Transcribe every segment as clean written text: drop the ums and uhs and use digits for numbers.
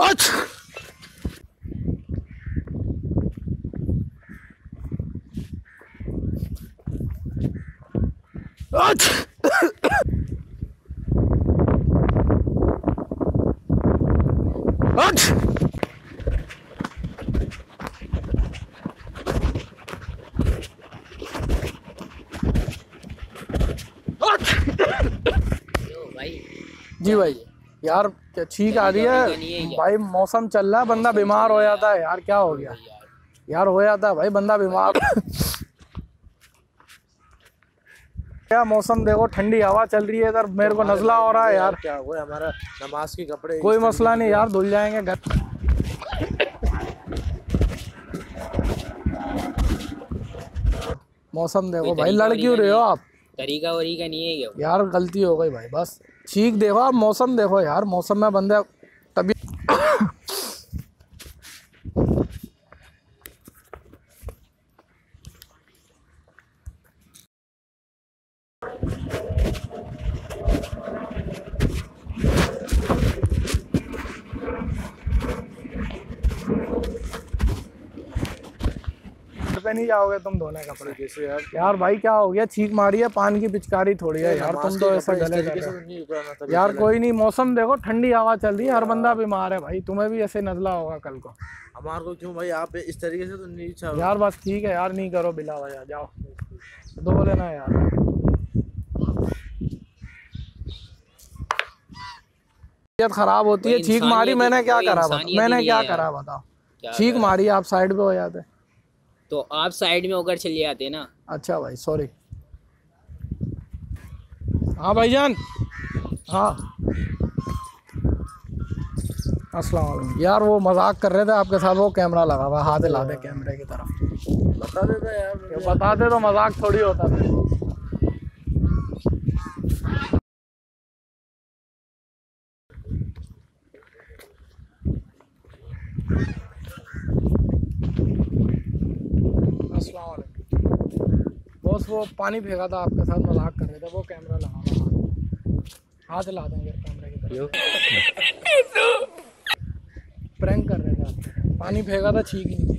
अच्छा अच्छा अच्छा भाई जी भाई यार क्या छींक आ रही है भाई, मौसम चल रहा है, बंदा बीमार हो जाता है यार, क्या हो गया यार, हो जाता है भाई बंदा बीमार। क्या मौसम देखो, ठंडी हवा चल रही है इधर, मेरे को नजला हो रहा है यार। क्या हुआ, हमारा नमाज के कपड़े कोई मसला नहीं यार, धुल जाएंगे घर। मौसम देखो भाई, लड़ क्यों रहे हो आप? तरीका वरीका नहीं है क्या यार गलती हो गई भाई, बस ठीक देखो आप, मौसम देखो यार, मौसम में बंदे तभी। पे नहीं जाओगे तुम धोने कपड़े कैसे यार? यार भाई क्या हो गया, छींक मारी है, पान की पिचकारी थोड़ी है यार, तुम तो ऐसा गले कर रहे हो यार। कोई नहीं, मौसम देखो, ठंडी हवा चल रही है, हर बंदा बीमार है भाई, तुम्हें भी ऐसे नजला होगा कल को। हमारे को क्यों भाई, आप इस तरीके से तो नहीं चाहो यार बस ठीक है यार, नहीं करो बिला वजह, जाओ धो लेना यार। तबीयत खराब होती है, छींक मारी, मैंने क्या करा बताओ, मैंने क्या करा बताओ, छींक मारी, आप साइड पे हो जाते तो आप साइड में होकर चले जाते ना। अच्छा भाई सॉरी। हाँ भाईजान, हाँ अस्सलाम वालेकुम। यार वो मजाक कर रहे थे आपके साथ, वो कैमरा लगा हुआ, हाथ हिला दे कैमरे की तरफ। बता देता यार, बताते तो मजाक थोड़ी होता था। अस्सलाम वालेकुम। बॉस वो पानी फेंका था आपके साथ, मजाक कर रहे थे, वो कैमरा लगा हुआ, हाथ हिला देंगे कैमरे की तरफ। प्रैंक कर रहे थे आप, पानी फेंका था, छींक ही नहीं।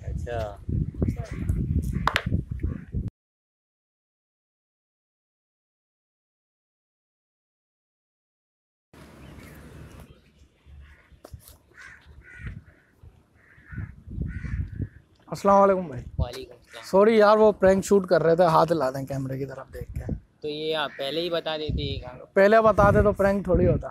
अच्छा अस्सलाम वालेकुम भाई। वालेकुम सलाम। सॉरी यार, वो प्रैंक शूट कर रहे थे, हाथ हिला दें कैमरे की तरफ देख के। तो ये आप पहले ही बता देते। पहले बताते तो प्रैंक थोड़ी होता।